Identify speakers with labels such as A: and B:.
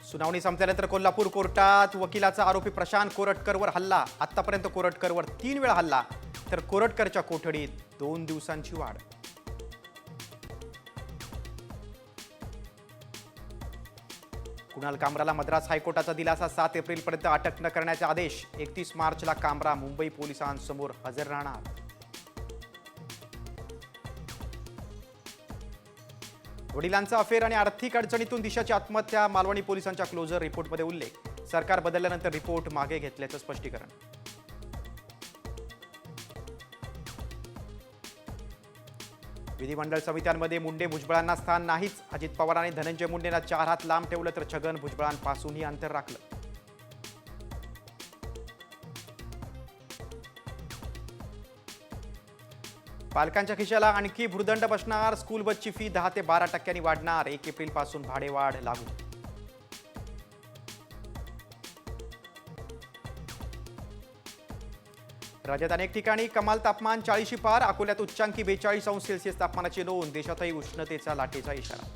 A: सुनावणी संपल्यानंतर कोल्हापूर कोर्टात वकिलाचा आरोपी प्रशांत कोरटकरवर हल्ला. आतापर्यंत कोरटकरवर 3 वेळा हल्ला, तर कोरटकरच्या कोठडीत 2 दिवसांची वाढ. कुणाल कामराला मद्रास हायकोर्टाचा दिलासा. 7 एप्रिलपर्यंत अटक न करण्याचे आदेश. 31 मार्चला कामरा मुंबई पोलिसांसमोर हजर राहणार. वडिलांचा अफेअर आणि आर्थिक अडचणीतून दिशाची आत्महत्या. मालवणी पोलिसांच्या क्लोजर रिपोर्टमध्ये उल्लेख. सरकार बदलल्यानंतर रिपोर्ट मागे घेतल्याचं स्पष्टीकरण. विधिमंडळ समित्यांमध्ये मुंडे भुजबळांना स्थान नाहीच. अजित पवारांनी धनंजय मुंडेंना 4 हात लांब ठेवलं, तर छगन भुजबळांपासूनही अंतर राखलं. पालकांच्या खिशाला आणखी भुर्दंड बसणार. स्कूल बसची फी 10 ते 12% वाढणार. 1 एप्रिलपासून भाडेवाढ लागू. राज्यात अनेक ठिकाणी कमाल तापमान 40शी पार. अकोल्यात उच्चांकी 42 अंश सेल्सिअस तापमानाची नोंद. देशातही उष्णतेचा लाटेचा इशारा.